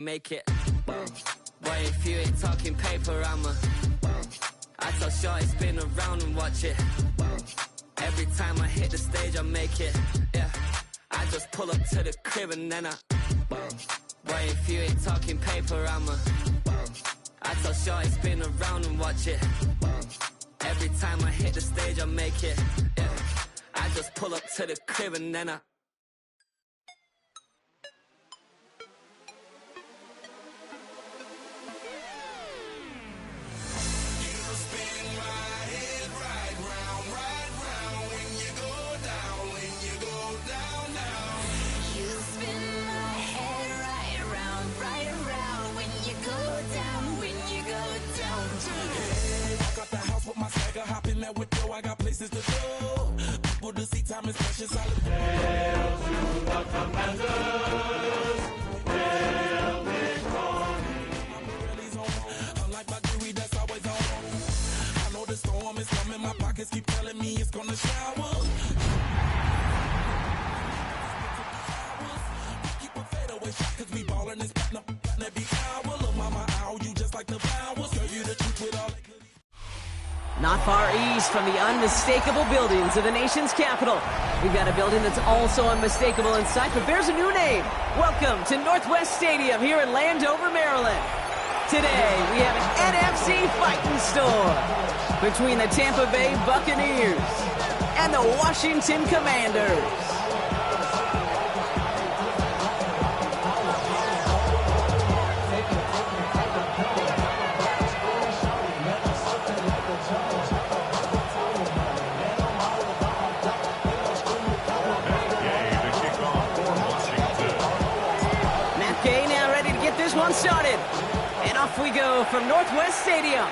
Make it. Boy, if you ain't talking paper, I tell Shorty spin around and watch it. Every time I hit the stage, I make it. Yeah, I just pull up to the crib and then boy, if you ain't talking paper, I tell Shorty spin around and watch it. Every time I hit the stage, I make it. Yeah, I just pull up to the crib and then I got places to go. People to see, time is precious. Hail to the commanders. Hail victory. Unlike my jewelry that's always on. I know the storm is coming. My pockets keep telling me it's gonna shower. Keep a fadeaway shot 'cause we ballin' this platinum every hour. Look, mama, ow, you just like the flowers. Girl, you the truth with all that good. Not far east from the unmistakable buildings of the nation's capital, we've got a building that's also unmistakable in sight, but bears a new name. Welcome to Northwest Stadium here in Landover, Maryland. Today, we have an NFC fighting storm between the Tampa Bay Buccaneers and the Washington Commanders. One started, and off we go from Northwest Stadium.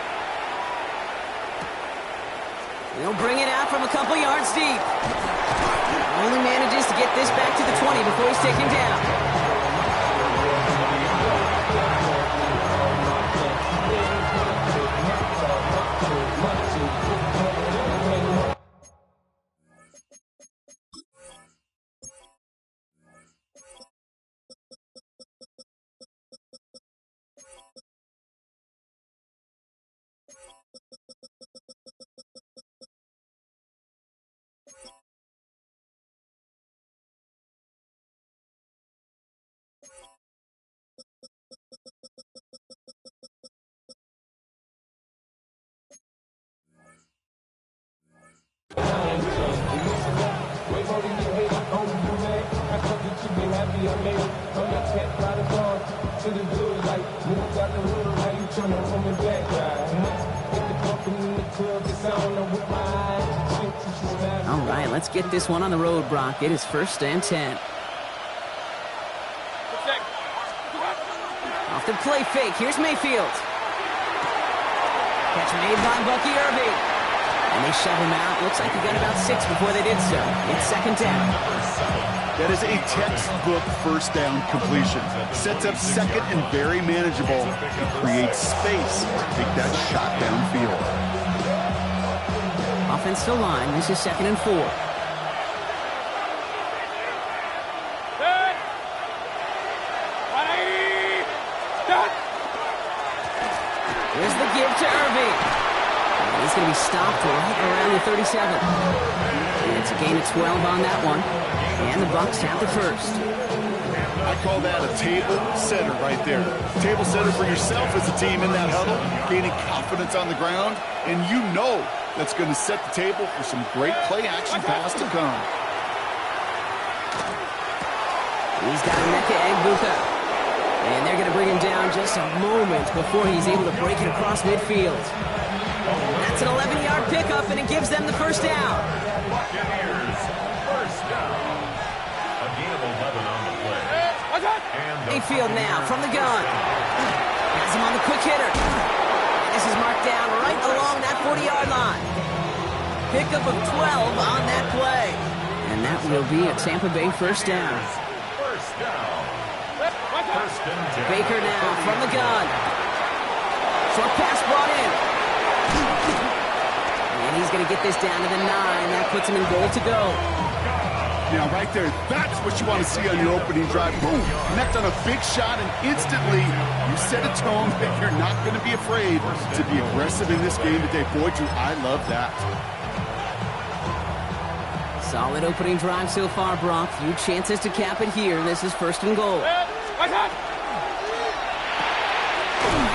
He'll bring it out from a couple yards deep. Only manages to get this back to the 20 before he's taken down. All right, let's get this one on the road, Brock. It is 1st and 10. Off the play fake. Here's Mayfield. Catch made by Bucky Irving. And they shove him out. Looks like he got about 6 before they did so. It's 2nd down. That is a textbook 1st down completion. Sets up 2nd and very manageable. It creates space. Take that shot downfield. Offensive line. This is 2nd and 4. Here's the give to Irving. And he's going to be stopped right around the 37. And it's a gain of 12 on that one. And the Bucs have the 1st. I call that a table setter right there. Table setter for yourself as a team in that huddle, gaining confidence on the ground, and you know that's going to set the table for some great play-action pass to come. He's got Emeka Egbuka. And they're going to bring him down just a moment before he's able to break it across midfield. That's an 11-yard pickup, and it gives them the 1st down. Buccaneers, 1st down. A gain of 11 on the play. Mayfield now from the gun. Has him on the quick hitter. And this is marked down right along that 40-yard line. Pickup of 12 on that play. And that will be a Tampa Bay 1st down. 1st down. 1st and 10. Baker now from the gun. Short pass brought in. And he's going to get this down to the 9. That puts him in goal to go. Now, right there, that's what you want to see on your opening drive. Boom, connect on a big shot, and instantly you set a tone that you're not going to be afraid to be aggressive in this game today. Boy, do I love that. Solid opening drive so far, Brock. Few chances to cap it here. This is first and goal. Right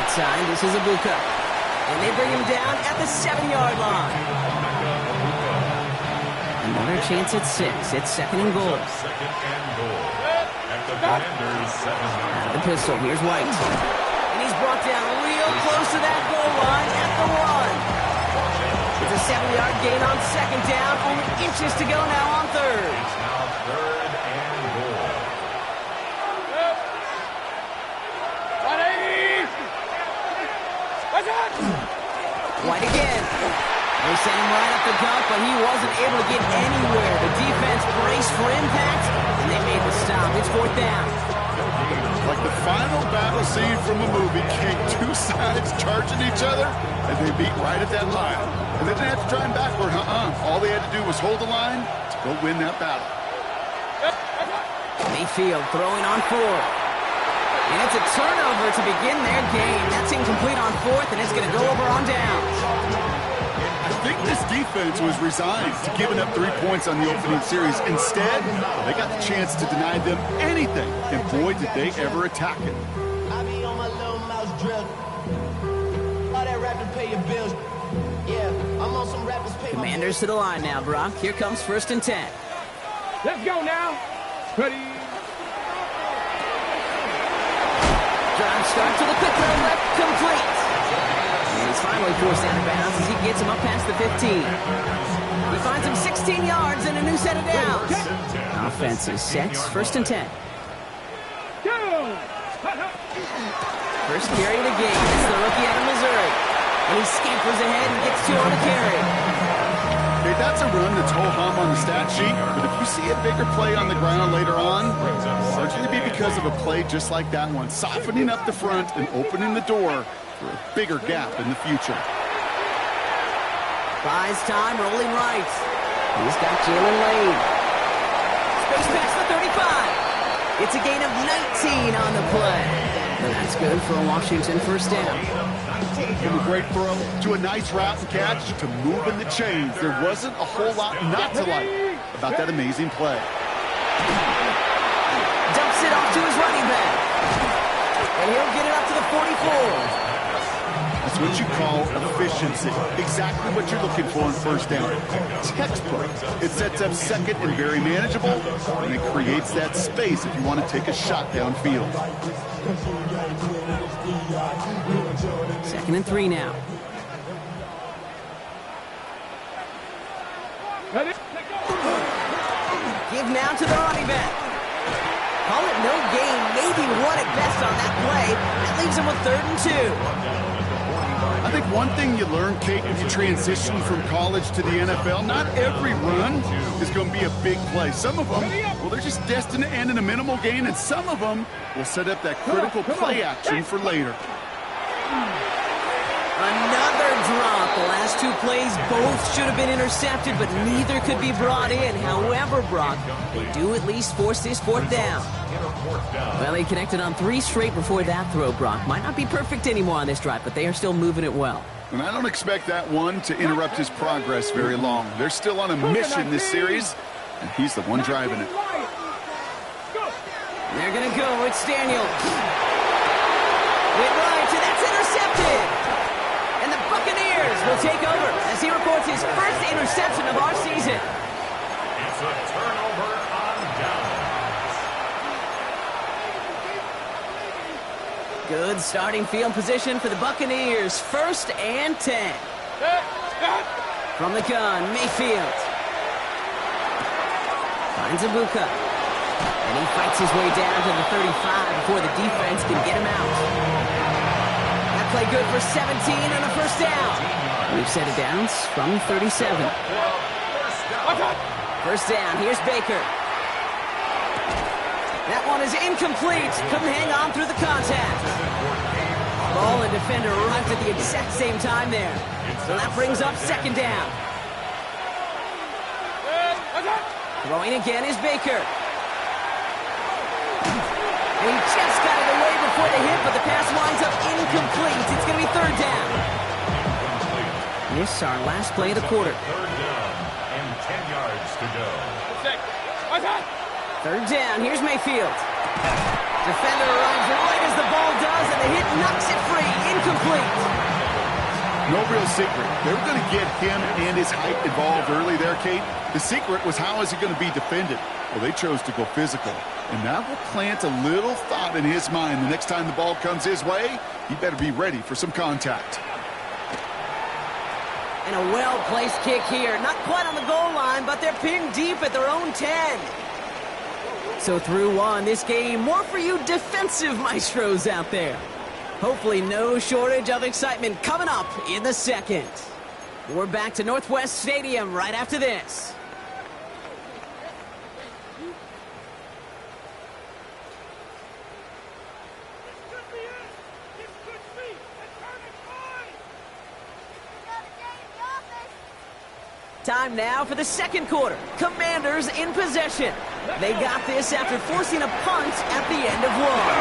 side, this is Ibuka. And they bring him down at the 7-yard line. Another chance at 6. It's second and goal. Out of the pistol, here's White. And he's brought down real close to that goal line at the 1. It's a 7-yard gain on second down. Only inches to go now on third. It's now third and goal. White again. They sent him right up the gut, but he wasn't able to get anywhere. The defense braced for impact, and they made the stop. It's fourth down. Like the final battle scene from a movie, came two sides charging each other, and they beat right at that line. And they didn't have to drive backward, All they had to do was hold the line to go win that battle. Mayfield throwing on 4. And it's a turnover to begin their game. That's incomplete on 4th, and it's going to go over on downs. I think this defense was resigned to giving up 3 points on the opening series. Instead, they got the chance to deny them anything. And boy, did they ever attack it. I be on my little mouse drill. All that rapping pay your bills. Yeah, I'm on some rappers pay Commanders to the line now, Brock. Here comes first and 10. Let's go now. Ready. Drive start to the quick throw left, complete. And he's finally forced out of bounds as he gets him up past the 15. He finds him 16 yards and a new set of downs. Offense is set, first and 10. First carry of the game. It's the rookie out of Missouri. And he scampers ahead and gets 2 on the carry. Okay, that's a run that's ho-hum on the stat sheet, but if you see a bigger play on the ground later on, largely be because of a play just like that one, softening up the front and opening the door for a bigger gap in the future. Buys time, rolling right. He's got Jalen Lane. Space past the 35. It's a gain of 19 on the play. And that's good for a Washington first down. From a great throw to a nice route and catch to moving the chains. There wasn't a whole lot not to like about that amazing play. Dumps it off to his running back. And he'll get it up to the 44. That's what you call efficiency. Exactly what you're looking for in first down. Textbook. It sets up second and very manageable, and it creates that space if you want to take a shot downfield. Second and 3 now. Give now to the running back. Call it no gain, maybe 1 at best on that play. That leaves him with 3rd and 2. I think one thing you learn, Kate, if you transition from college to the NFL, not every run is going to be a big play. Some of them, well, they're just destined to end in a minimal gain, and some of them will set up that critical play action for later. Another drop. The last 2 plays both should have been intercepted, but neither could be brought in. However, Brock, they do at least force this 4th down. Well, he connected on 3 straight before that throw, Brock. Might not be perfect anymore on this drive, but they are still moving it well. And I don't expect that one to interrupt his progress very long. They're still on a mission this series, and he's the one driving it. They're going to go. It's Daniel. Went right, and that's intercepted. And the Buccaneers will take over as he reports his first interception of our season. It's a turnover on downs. Good starting field position for the Buccaneers. 1st and 10. From the gun, Mayfield. Finds Ibuka. And he fights his way down to the 35 before the defense can get him out. That play good for 17 and a first down. We've set it downs from 37. First down, here's Baker. That one is incomplete. Couldn't hang on through the contact. Ball and defender arrived at the exact same time there. So that brings up second down. Throwing again is Baker. And he just got it away before the hit, but the pass winds up incomplete. It's going to be third down. This is our last play of the quarter. Third down and 10 yards to go. Third down, here's Mayfield. Defender arrives right as the ball does, and the hit knocks it free. Incomplete. No real secret. They were going to get him and his height involved early there, Kate. The secret was, how is he going to be defended? Well, they chose to go physical. And that will plant a little thought in his mind. The next time the ball comes his way, he better be ready for some contact. And a well-placed kick here. Not quite on the goal line, but they're pinned deep at their own 10. So through one, this game, more for you defensive maestros out there. Hopefully no shortage of excitement coming up in the second. We're back to Northwest Stadium right after this. Time now for the second quarter. Commanders in possession. They got this after forcing a punt at the end of one.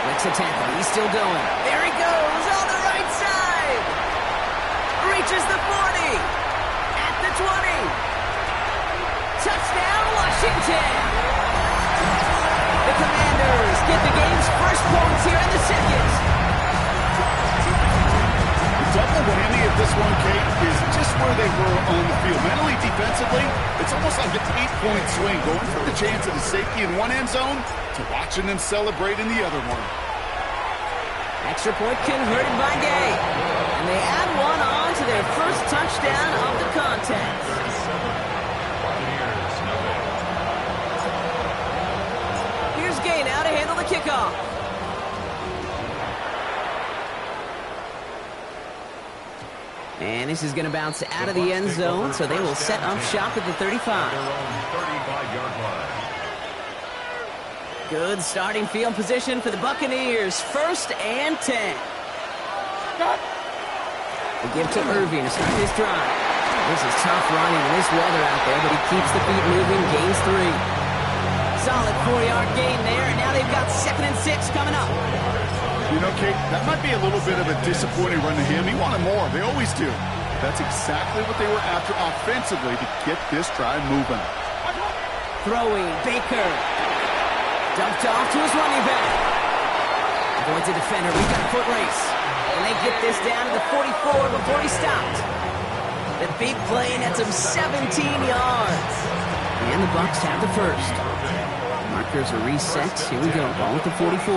Makes a tackle. He's still going. There he goes on the right side. Reaches the 40. At the 20. Touchdown, Washington. The Commanders get the game's first points here in the second. Double whammy of this one, Kate, is just where they were on the field. Mentally, defensively, it's almost like an 8-point swing, going from the chance of the safety in one end zone to watching them celebrate in the other one. Extra point converted by Gay. And they add one on to their first touchdown of the contest. Here's Gay now to handle the kickoff. And this is going to bounce out of the end zone, so they will set up shop at the 35. Good starting field position for the Buccaneers. 1st and 10. They give to Irving to start his drive. This is tough running in this weather out there, but he keeps the feet moving, gains 3. Solid 4-yard gain there, and now they've got 2nd and 6 coming up. You know, Kate, that might be a little bit of a disappointing run to him. He wanted more. They always do. That's exactly what they were after offensively to get this drive moving. Throwing, Baker. Dumped off to his running back. Going to defender. We've got a foot race. And they get this down to the 44 before he stopped. The big play nets him 17 yards. And the Bucs have the first. Markers are reset. Here we go. Ball at the 44.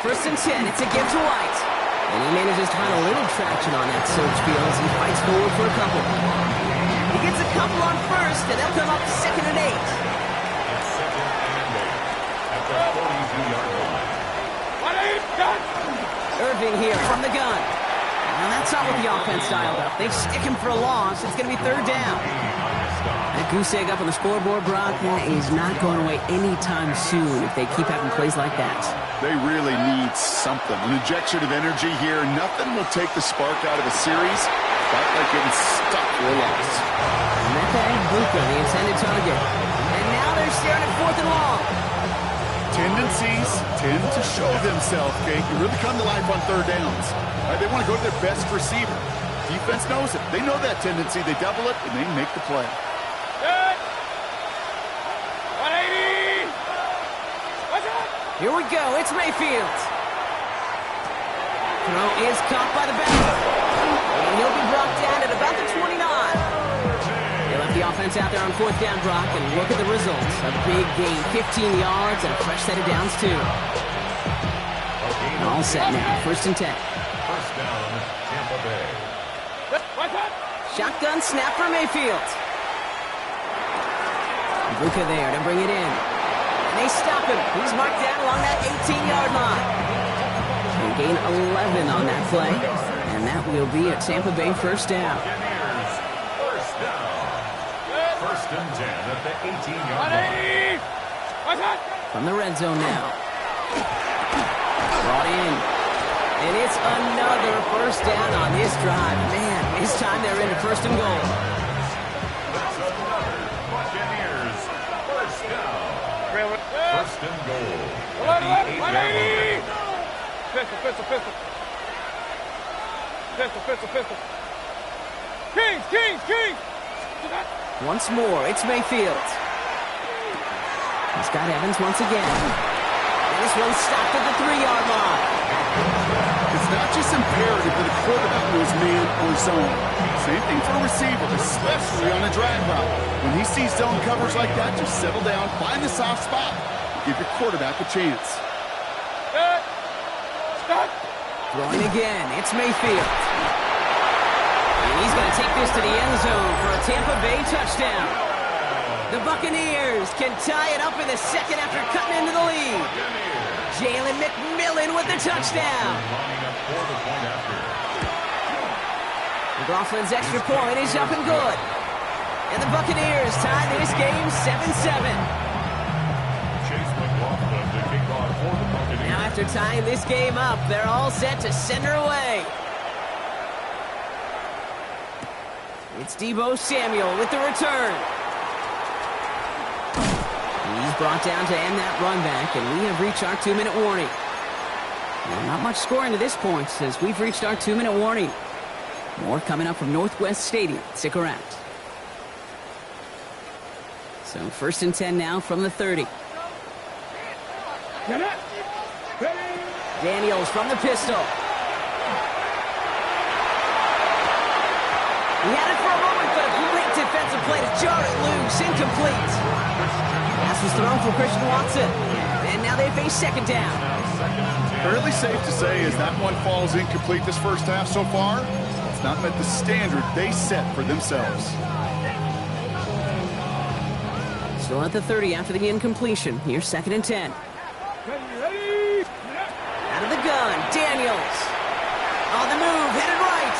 First and 10, it's a give to White. And he manages to find a little traction on that surge field as he fights forward for a couple. He gets a couple on first, and they'll come up 2nd and 8. At the 42-yard line. Irving here from the gun. Now that's not what the offense dialed up. They stick him for a loss. It's going to be 3rd down. That goose egg up on the scoreboard, Brock, that is not going away anytime soon if they keep having plays like that. They really need something. An injection of energy here. Nothing will take the spark out of a series quite like getting stuck for a loss. Mecca and Buka, the intended target. And now they're staring at 4th and long. Tendencies tend to show themselves, Kate. You really come to life on 3rd downs. They want to go to their best receiver. Defense knows it. They know that tendency. They double it, and they make the play. Here we go. It's Mayfield. Throw is caught by the back. And he'll be brought down at about the 29. They left the offense out there on 4th down, Brock, and look at the results. A big gain, 15 yards, and a fresh set of downs, too. All set now. 1st and 10. First down, Tampa Bay. Shotgun snap for Mayfield. Buka there to bring it in. And they stop him. He's marked down along that 18-yard line. They gain 11 on that play. And that will be a Tampa Bay 1st down. First down. 1st and 10 at the 18-yard line. From the red zone now. Brought in. And it's another first down on this drive. Man, this time they're into first and goal. That's another Buccaneers first down. First and goal. At the 8-yard line. Pistol. Kings. Once more, it's Mayfield. He's got Evans once again. And this one's stopped at the 3-yard line. It's not just imperative that a quarterback knows man or zone. Same thing for a receiver, especially on a drag route. When he sees zone coverage like that, just settle down, find the soft spot, give your quarterback a chance. Stop. Throwing again, it's Mayfield. And he's going to take this to the end zone for a Tampa Bay touchdown. The Buccaneers can tie it up in the second after cutting into the lead. Jalen McMillan with the touchdown. McLaughlin's extra point is up and good. And the Buccaneers tie this game 7-7. Now after tying this game up, they're all set to send her away. It's Deebo Samuel with the return. He's brought down to end that run back, and we have reached our 2-minute warning. Well, not much scoring to this point, as we've reached our 2-minute warning. More coming up from Northwest Stadium. Stick around. So first and 10 now from the 30. Daniels from the pistol. He had it for a moment, but a great defensive play to jar it loose. Incomplete. Pass was thrown for Christian Watson. And now they face second down. Fairly safe to say as that one falls incomplete this first half so far, it's not met the standard they set for themselves. Still at the 30 after the incompletion. Here's second and 10. Out of the gun, Daniels. On the move, headed right.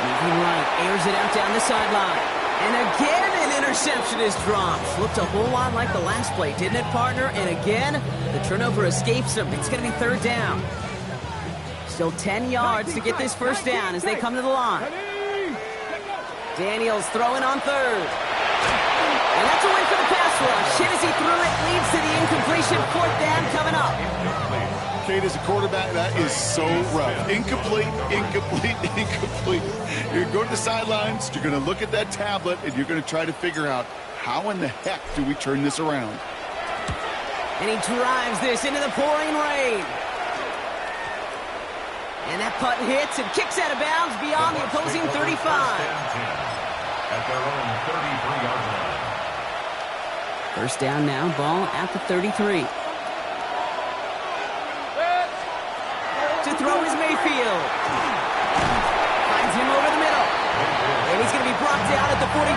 Moving right, airs it out down the sideline. And again, an interception is dropped. Looked a whole lot like the last play, didn't it, partner? And again, the turnover escapes him. It's going to be third down. Still 10 yards to get this first down as they come to the line. Daniels throwing on third. And that's a win for the pass rush. Hit as he threw it, leads to the incompletion. Fourth down coming up. Kate, as a quarterback, that is so rough. Incomplete. You're going to go to the sidelines, you're going to look at that tablet, and you're going to try to figure out how in the heck do we turn this around. And he drives this into the pouring rain. And that punt hits and kicks out of bounds beyond the opposing 35. At their own 33-yard line. First down now, ball at the 33. To throw is Mayfield. Finds him over the middle. And he's going to be brought down at the 42.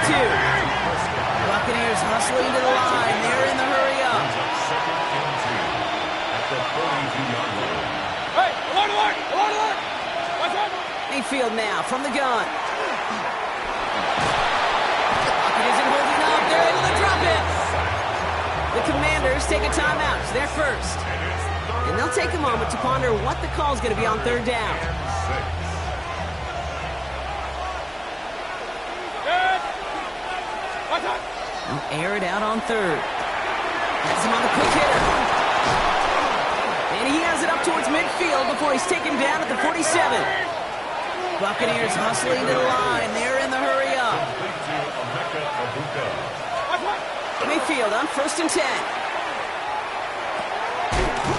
Buccaneers hustling to the line. They're in the hurry up. At the 42-yard line. Hey, alert! What's up? Mayfield now from the gun. The pocket isn't holding up. They're able to drop it. The Commanders take a timeout. They're first. And they'll take a moment to ponder what the call is going to be on third down. They'll air it out on third. Has him on the quick hitter. And he has it up towards midfield before he's taken down at the 47. Buccaneers hustling to the line. They're in the hurry up. Mayfield on first and 10.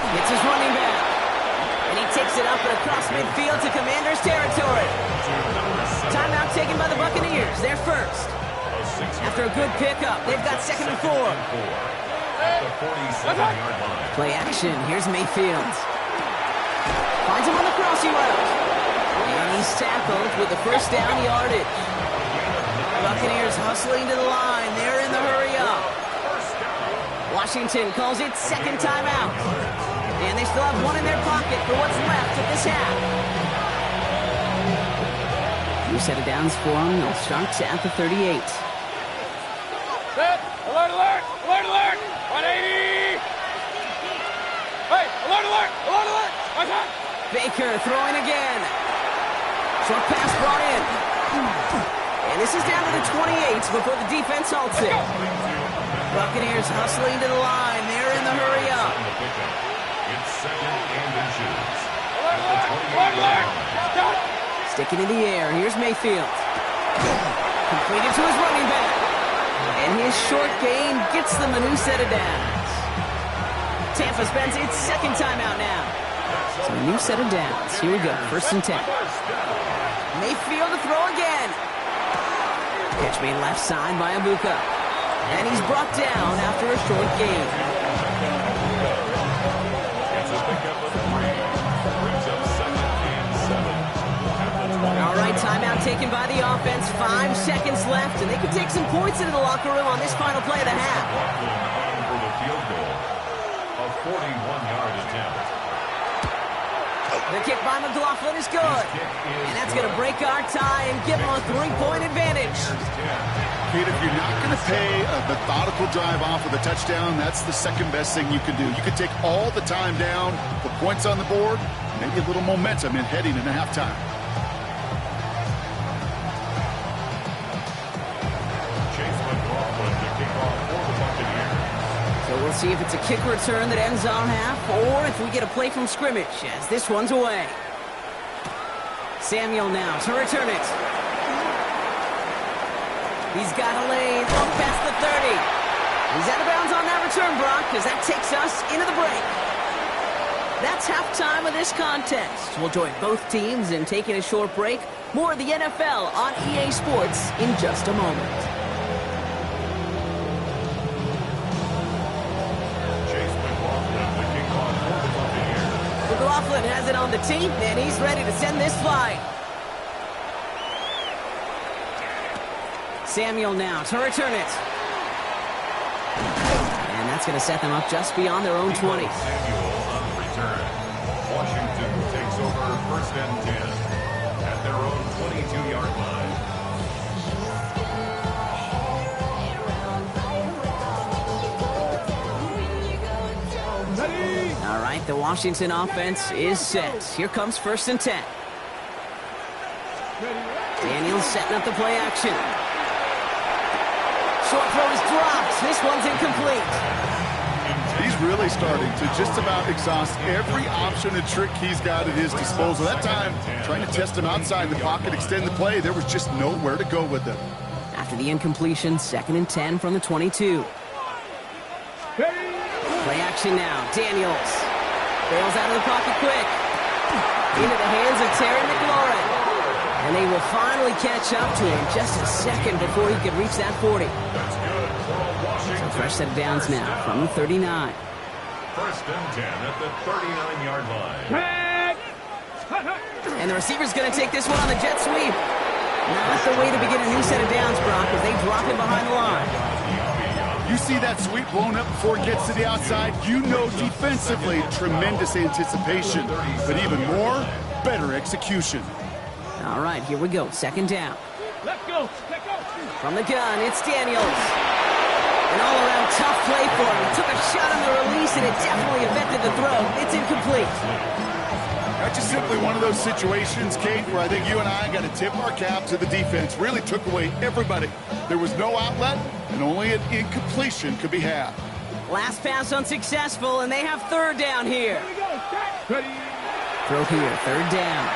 It's his running back. And he takes it up and across midfield to Commanders territory. Timeout taken by the Buccaneers. They're first. After a good pickup, they've got second and 4. Play action. Here's Mayfield. Finds him on the crossing route. And he's tackled with the first down yardage. Buccaneers hustling to the line. They're in the hurry up. Washington calls it second timeout. And they still have one in their pocket for what's left of this half. New set of downs for them. They'll start at the 38. Set. Alert! 180! Baker throwing again. Short pass brought in. And this is down to the 28 before the defense halts it. Buccaneers hustling to the line. They're in the hurry up. It's second and inches. Sticking in the air. Here's Mayfield. Completed to his running back. And his short gain gets them a new set of downs. Tampa spends its second timeout now. So a new set of downs. Here we go. 1st and 10. Mayfield to throw again. Pitch made left side by Abuka. And he's brought down after a short gain. It's a pickup of 3. Brings up second and 7. All right, timeout taken by the offense. 5 seconds left, and they can take some points into the locker room on this final play of the half. On for the field goal. A 41-yard attempt. The kick by McLaughlin is good. And that's going to break our tie and give them a 3-point advantage. Kate, if you're not going to pay a methodical drive off with a touchdown, that's the second best thing you can do. You can take all the time down, the points on the board, maybe a little momentum in heading into halftime. So we'll see if it's a kick return that ends our half or if we get a play from scrimmage as this one's away. Samuel now to return it. He's got a lane up past the 30. He's out of bounds on that return, Brock, because that takes us into the break. That's halftime of this contest. We'll join both teams in taking a short break. More of the NFL on EA Sports in just a moment. McLaughlin has it on the tee, and he's ready to send this flight. Samuel now to return it. And that's going to set them up just beyond their own 20. Samuel on the return. Washington takes over 1st and 10 at their own 22-yard line. All right, the Washington offense is set. Here comes 1st and 10. Daniels setting up the play action. Short throw is dropped. This one's incomplete. He's really starting to just about exhaust every option and trick he's got at his disposal. That time, trying to test him outside the pocket, extend the play, there was just nowhere to go with it. After the incompletion, 2nd and 10 from the 22. Play action now. Daniels bails out of the pocket quick. Into the hands of Terry McLaurin. And they will finally catch up to him just a second before he could reach that 40. So fresh set of downs now from the 39. 1st and 10 at the 39-yard line. And the receiver's going to take this one on the jet sweep. Not the way to begin a new set of downs, Brock, as they drop it behind the line. You see that sweep blown up before it gets to the outside, you know defensively, tremendous anticipation. But even more, better execution. All right, here we go. 2nd down. Let's go. Let's go. From the gun, it's Daniels. An all-around tough play for him. Took a shot on the release, and it definitely affected the throw. It's incomplete. That's just simply one of those situations, Kate, where I think you and I got to tip our cap to the defense. Really took away everybody. There was no outlet, and only an incompletion could be had. Last pass unsuccessful, and they have 3rd down here. Ready. Throw here, 3rd down.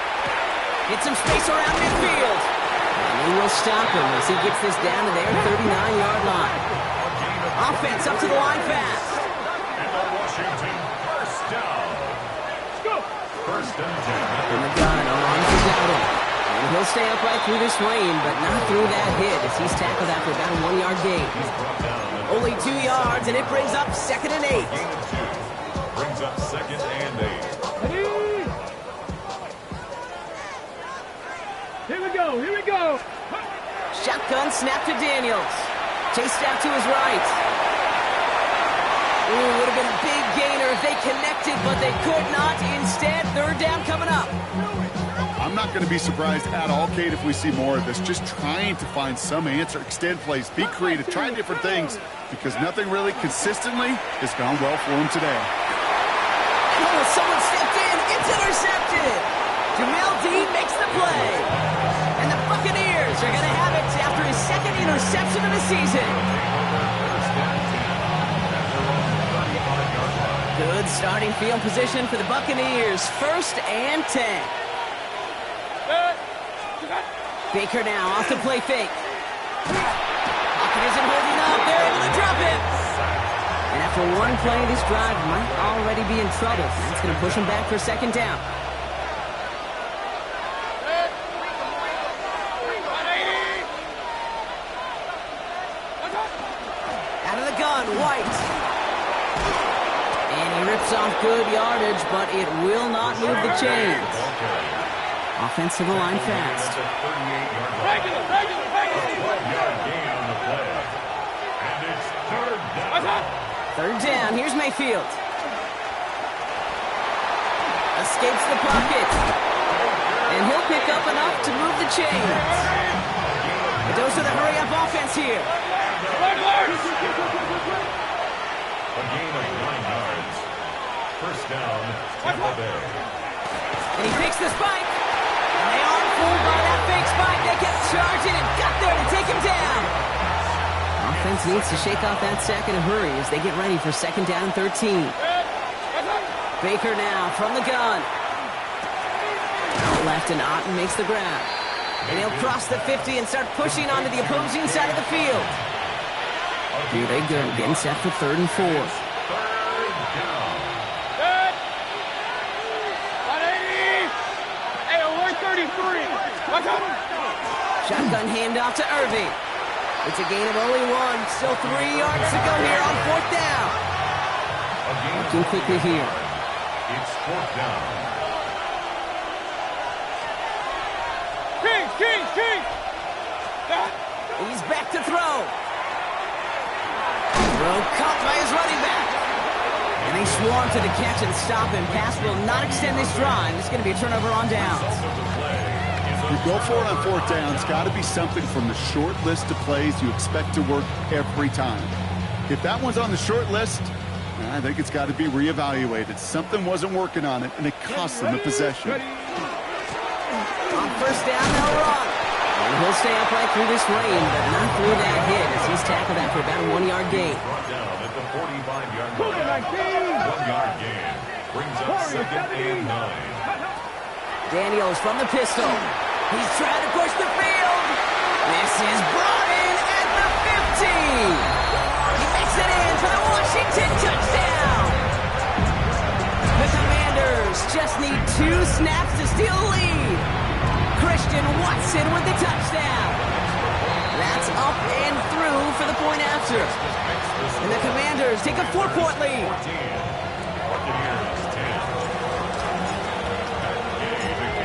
Get some space around midfield. And they will stop him as he gets this down to their 39-yard line. Offense up to the line fast. And the Washington 1st down. Let's go. 1st and 10. From the gun, Arons is out him. And he'll stay upright through this rain, but not through that hit as he's tackled after about a 1-yard gain. Only 2 yards, and it brings up 2nd and 8. Gain of 2. Brings up 2nd and 8. Ready. Here we go. Here we go. Shotgun snap to Daniels. Chased out to his right. Ooh, would have been a big gainer if they connected, but they could not. Instead, 3rd down coming up. I'm not going to be surprised at all, Kate, if we see more of this. Just trying to find some answer, extend plays, be creative, try different things, because nothing really consistently has gone well for him today. Oh, someone stepped in. It's It's intercepted. Jamel Dean makes the play. And the Buccaneers are going to have it after his second interception of the season. Good starting field position for the Buccaneers. 1st and 10. Baker now off the play fake. Hawkins isn't holding up. They're able to drop it. And after one play, this drive might already be in trouble. That's going to push him back for 2nd down. Out of the gun, White. And he rips off good yardage, but it will not move the chains. Offensive line fast. Third down. Here's Mayfield. Escapes the pocket. And he'll pick up enough to move the chains. A dose of the hurry-up offense here. A gain of 9 yards. 1st down, Tampa Bay. And he picks the spike. And they aren't fooled by that fake spike. They kept charging and got there to take him down. Offense needs to shake off that sack in a hurry as they get ready for 2nd down and 13. Baker now from the gun. Out left and Otten makes the grab. And he'll cross the 50 and start pushing onto the opposing side of the field. Here they go, getting set for 3rd and 4. Shotgun handoff to Irving. It's a gain of only 1. Still 3 yards to go here on 4th down. Looking quickly here. It's 4th down. King! He's back to throw. Throw caught by his running back. And they swarm to the catch and stop him. Pass will not extend this drive. It's going to be a turnover on downs. You go for it on 4th down. It's got to be something from the short list of plays you expect to work every time. If that one's on the short list, I think it's got to be reevaluated. Something wasn't working on it, and it cost them the possession. On 1st down, they'll run. And he'll stay upright through this rain, but not through that hit as he's tackled after about a 1-yard gain. Brought down at the 45-yard line. 1-yard gain. Brings up 2nd and 9. Daniels from the pistol. He's trying to push the field. This is brought in at the 50. He makes it in for the Washington touchdown. The Commanders just need 2 snaps to steal the lead. Christian Watson with the touchdown. That's up and through for the point after. And the Commanders take a 4-point lead.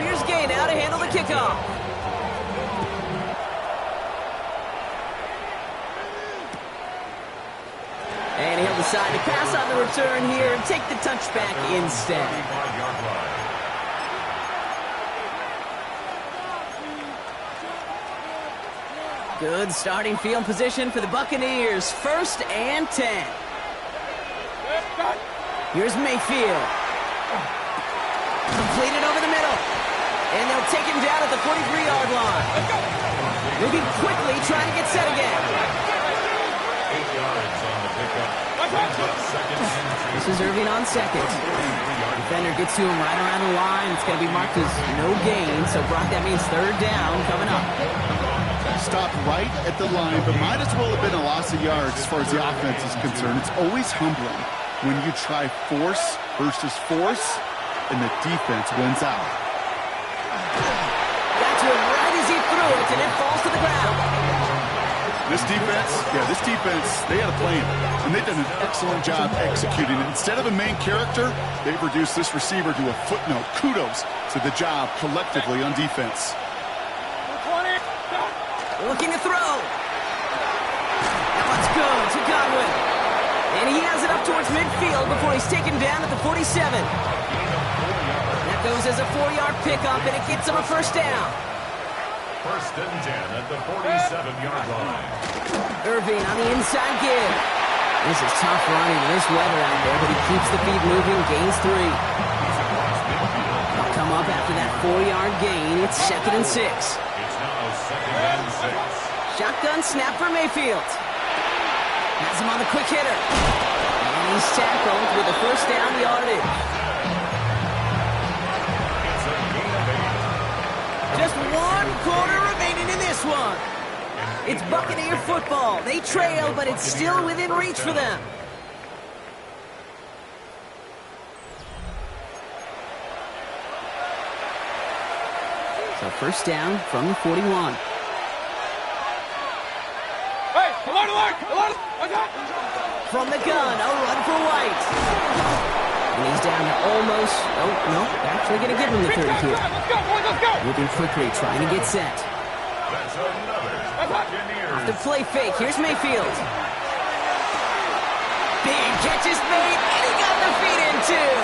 Here's Gay now to handle the kickoff. And he'll decide to pass on the return here and take the touchback instead. Good starting field position for the Buccaneers. 1st and 10. Here's Mayfield. Completed over the middle. And they'll take him down at the 43-yard line. Moving quickly, trying to get set again. 8 yards on the pickup. This is Irving on 2nd. Defender gets to him right around the line. It's going to be marked as no gain. So, Brock, that means 3rd down coming up. Stopped right at the line, but might as well have been a loss of yards as far as the offense is concerned. It's always humbling when you try force versus force, and the defense wins out. Got to him right as he threw it, and it falls to the ground. This defense, they had a plan, and they've done an excellent job executing it. Instead of a main character, they've reduced this receiver to a footnote. Kudos to the job collectively on defense. Looking to throw. That one's good to Godwin. And he has it up towards midfield before he's taken down at the 47. That goes as a 4-yard pickup, and it gets him a 1st down. 1st and 10 at the 47-yard line. Irving on the inside give. This is tough running in this weather out there, but he keeps the feet moving, gains 3. come up after that 4-yard gain. It's 2nd and 6. It's now 2nd and 6. Shotgun snap for Mayfield. Has him on the quick hitter. And he's tackled with a first down yardage. It's a gain of 8. Just 1 quarter remaining in this one. It's Buccaneer football. They trail, but it's still within reach for them. So first down from the 41. Hey, alert! From the gun, a run for White. And he's down to almost, oh, no, actually going to give him the 32. Let's go, boys, let's go! Moving quickly, trying to get set. That's another Buccaneers. The play fake, here's Mayfield. Big catch is made, and he got the feet in too.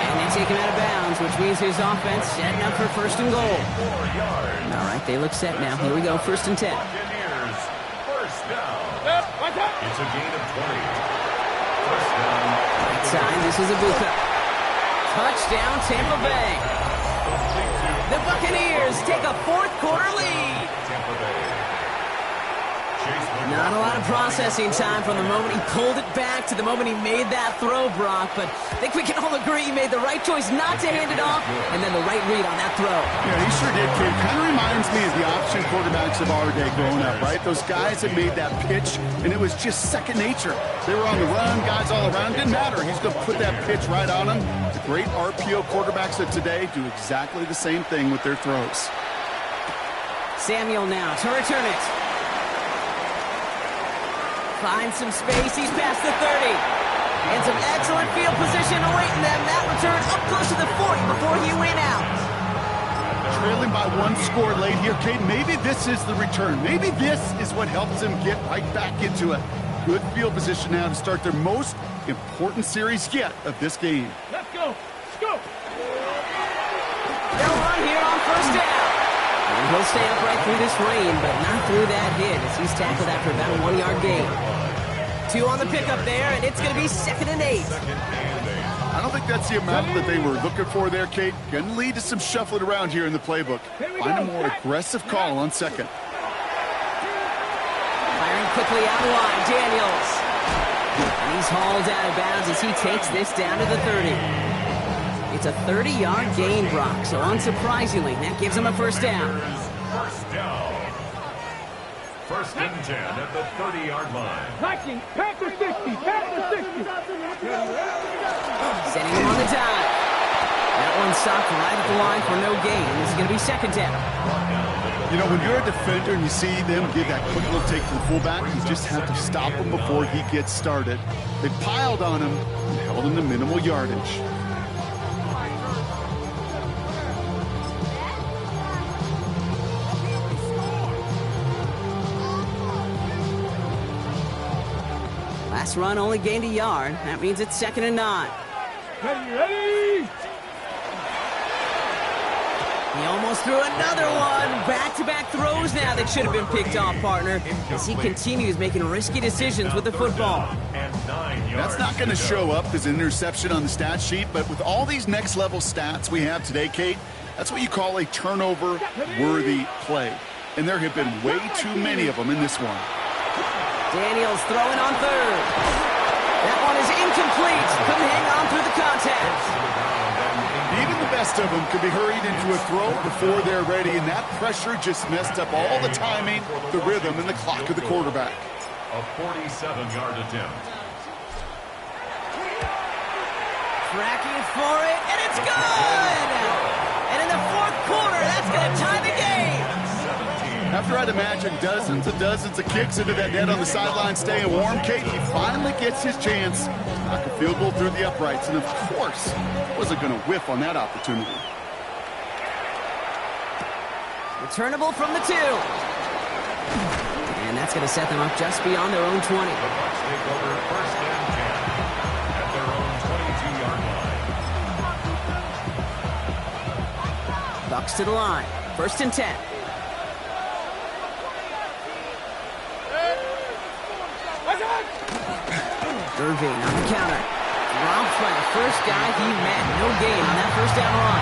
And they take him out of bounds, which means his offense setting up for 1st and goal. 4 yards. All right, they look set now. Here we go, 1st and 10. Buccaneers, first down. Yep, watch out! It's a gain of 20. First down. Outside, this is Ibuka. Touchdown, Tampa Bay. The Buccaneers take a 4th quarter lead. Tampa Bay. Chase Not a lot of processing time from the moment he pulled it back to the moment he made that throw, Brock, but I think we can all agree he made the right choice not to hand it off, and then the right read on that throw. Yeah, he sure did, kid. Kind of reminds me of the option quarterbacks of our day growing up, right? Those guys that made that pitch, and it was just second nature. They were on the run, guys all around. Didn't matter. He's going to put that pitch right on them. The great RPO quarterbacks of today do exactly the same thing with their throws. Samuel now to return it. Finds some space. He's past the 30. And some excellent field position awaiting them. That return up close to the 40 before he went out. Trailing by 1 score late here, Kate. Maybe this is the return. Maybe this is what helps them get right back into it. Good field position now to start their most important series yet of this game. Let's go! Let's go! They'll run here on 1st down. And he'll stay upright through this rain, but not through that hit as he's tackled after about a 1-yard gain. 2 on the pickup there, and it's going to be 2nd and 8. I don't think that's the amount that they were looking for there, Kate. Going to lead to some shuffling around here in the playbook. Find a more aggressive call on 2nd. Firing quickly out wide, Daniels. And he's hauled out of bounds as he takes this down to the 30. It's a 30-yard gain, Brock, so unsurprisingly, that gives him a 1st down. First down. 1st and 10 at the 30-yard line. Liking, Panther 60, Panther 60! Sending him on the dive. That one stopped right at the line for no gain. This is going to be 2nd down. You know, when you're a defender and you see them give that quick little take to the fullback, you just have to stop him before he gets started. They piled on him and held him to minimal yardage. Last run only gained a yard. That means it's 2nd and 9. Ready! He almost threw another one. Back-to-back throws now that should have been picked off, partner, as he continues making risky decisions with the football. That's not going to show up as an interception on the stat sheet, but with all these next-level stats we have today, Kate, that's what you call a turnover-worthy play. And there have been way too many of them in this one. Daniels throwing on 3rd. That one is incomplete. Couldn't hang on through the contact. Even the best of them could be hurried into a throw before they're ready, and that pressure just messed up all the timing, the rhythm, and the clock of the quarterback. A 47-yard attempt. Tracking for it, and it's good! And in the 4th quarter, that's going to tie the game. After I'd imagine dozens and dozens of kicks into that net on the sideline staying warm, Kate, he finally gets his chance. Knock a field goal through the uprights, and of course, wasn't going to whiff on that opportunity. Returnable from the 2. And that's going to set them up just beyond their own 20. The Bucs take over 1st and 10 at their own 22-yard line. Bucs to the line. 1st and 10. Irving on the counter. Romped by the first guy he met. No gain on that first down run.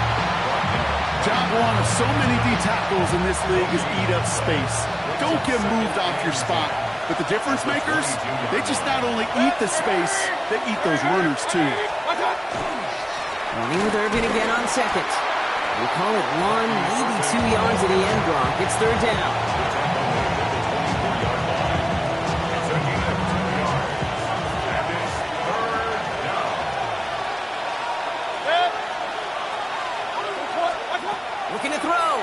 Job one of so many D tackles in this league is eat up space. Don't get moved off your spot. But the difference makers, they just not only eat the space, they eat those runners too. Running with Irvin again on second. We call it 1, maybe 2 yards at the end, Gronk. It's third down. Looking to throw.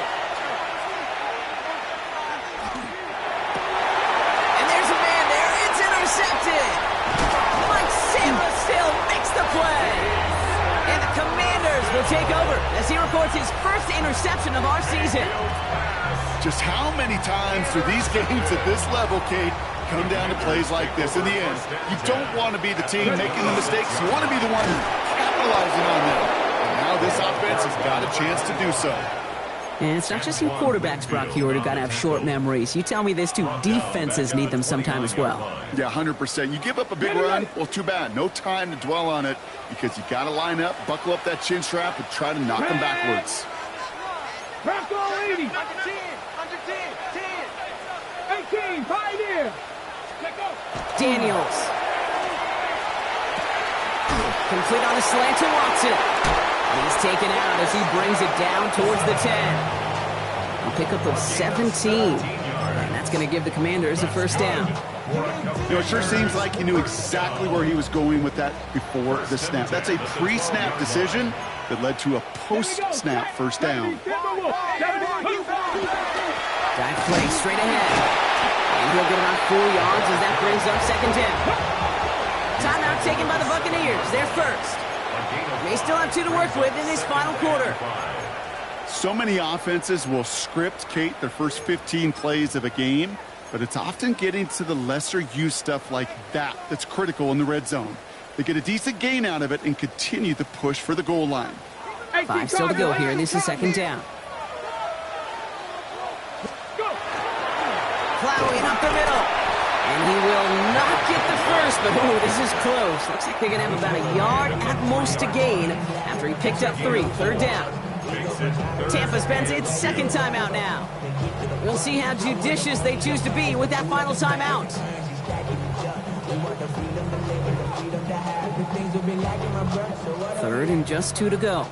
And there's a man there. It's intercepted. Mike Sanders still makes the play. And the Commanders will take over as he records his first interception of our season. Just how many times do these games at this level, Kate, come down to plays like this? In the end, you don't want to be the team making the mistakes. You want to be the one capitalizing on them. And now this offense has got a chance to do so. And it's not just you quarterbacks, Brock Hewitt, who got to have short memories. You tell me this too. Defenses need them sometime as well. Yeah, 100%. You give up a big run, well, too bad. No time to dwell on it because you got to line up, buckle up that chin strap, and try to knock them backwards. Crack all 80. 18, pioneer. Let go. Daniels. Complete on a slant to Watson. He's taken out as he brings it down towards the 10. A pickup of 17. And that's going to give the Commanders a first down. You know, it sure seems like he knew exactly where he was going with that before the snap. That's a pre-snap decision that led to a post-snap first down. Dive play straight ahead. And he'll get about 4 yards as that brings up second down. Timeout taken by the Buccaneers. They're first. They still have 2 to work with in this final quarter. So many offenses will script, Kate, their first 15 plays of a game, but it's often getting to the lesser use stuff like that that's critical in the red zone. They get a decent gain out of it and continue to push for the goal line. 5 still to go here. This is second down. Plowing up the middle. And he will not get the first, but oh, this is close. Looks like they're going to have about a yard at most to gain after he picked up 3. Third down. Tampa spends its second timeout now. We'll see how judicious they choose to be with that final timeout. Third and just 2 to go.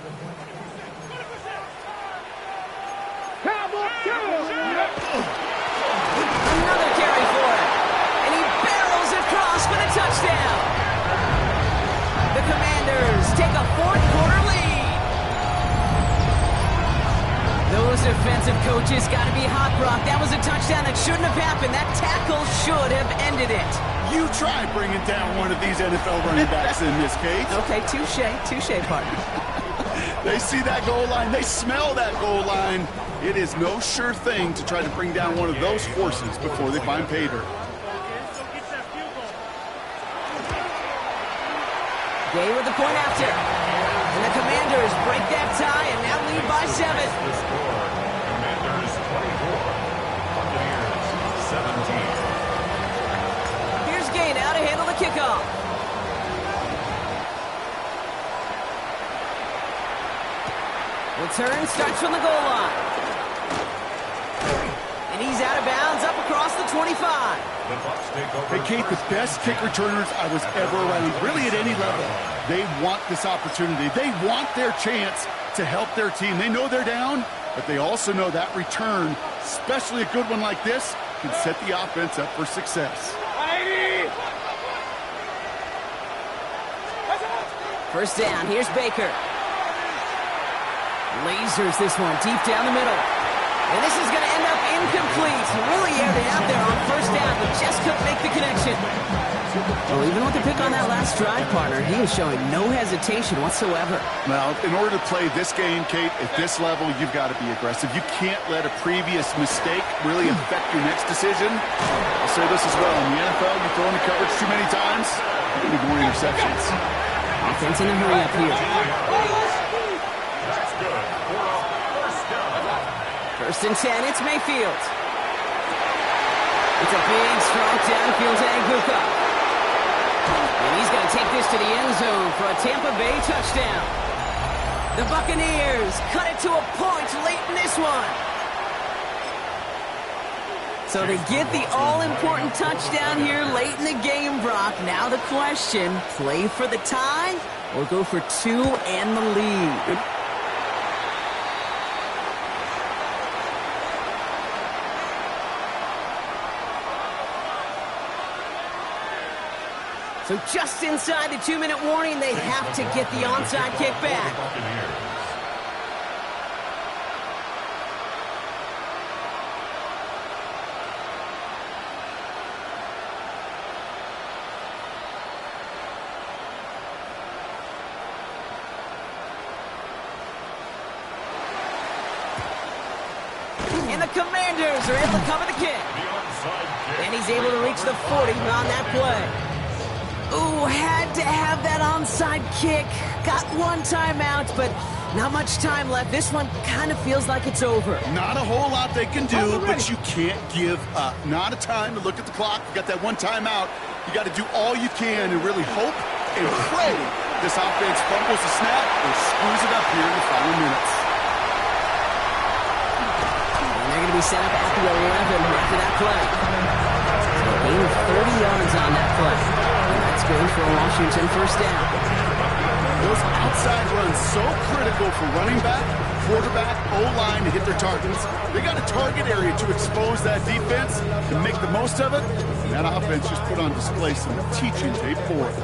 Another carry for him. And he barrels across for the touchdown. The Commanders take a fourth-quarter lead. Those defensive coaches got to be hot, Brock. That was a touchdown that shouldn't have happened. That tackle should have ended it. You try bringing down one of these NFL running backs in this case. Okay, touche, partner. They see that goal line. They smell that goal line. It is no sure thing to try to bring down one of those horses before they find pay dirt. Gay with the point after. And the Commanders break that tie and now lead by 7. Commanders 24, Buccaneers 17. Here's Gay now to handle the kickoff. Return starts from the goal line. And he's out of bounds up across the 25. Hey, Kate, the best kick returners I was ever around, really at any level, they want this opportunity. They want their chance to help their team. They know they're down, but they also know that return, especially a good one like this, can set the offense up for success. First down, here's Baker. Lasers this one deep down the middle. And this is going to end up incomplete. Really aired it out there on first down, but just couldn't make the connection. Well, even with the pick on that last drive, partner, he is showing no hesitation whatsoever. Now, in order to play this game, Kate, at this level, you've got to be aggressive. You can't let a previous mistake really affect your next decision. I'll say this as well. In the NFL, you throw into coverage too many times, you need more interceptions. Offense in a hurry up here. That's good. First down. First and 10, it's Mayfield. It's a big strike downfield to Anguka. And he's going to take this to the end zone for a Tampa Bay touchdown. The Buccaneers cut it to a point late in this one. So they get the all-important touchdown here late in the game, Brock. Now the question, play for the tie or go for two and the lead? So just inside the 2-minute warning, they have to get the onside kick back. And the Commanders are able to cover the kick. And he's able to reach the 40 on that play. Ooh, had to have that onside kick. Got one timeout, but not much time left. This one kind of feels like it's over. Not a whole lot they can do, but you can't give up. Not a time to look at the clock. You got that one timeout. You got to do all you can and really hope and pray this offense fumbles the snap or screws it up here in the final minutes. And they're going to be set up at the 11 after that play. So a gain of 30 yards on that play. Good for a Washington first down. Those outside runs so critical for running back, quarterback, O-line to hit their targets. They got a target area to expose that defense and make the most of it. And that offense just put on display some teaching tape for it.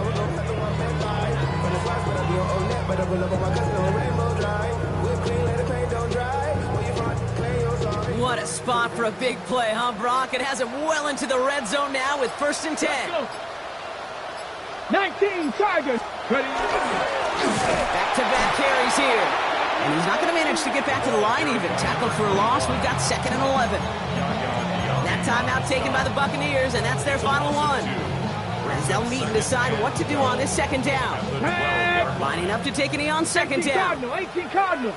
What a spot for a big play, huh, Brock? It has him well into the red zone now with 1st and 10. 19 Tigers. Back-to-back carries here. And he's not going to manage to get back to the line even. Tackled for a loss. We've got 2nd and 11. That timeout taken by the Buccaneers, and that's their final one. As they'll meet and decide what to do on this 2nd down. Lining up to take a knee on 2nd down. 18 Cardinal.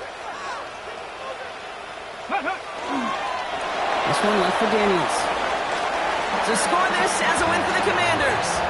This one left for Daniels. To score this as a win for the Commanders.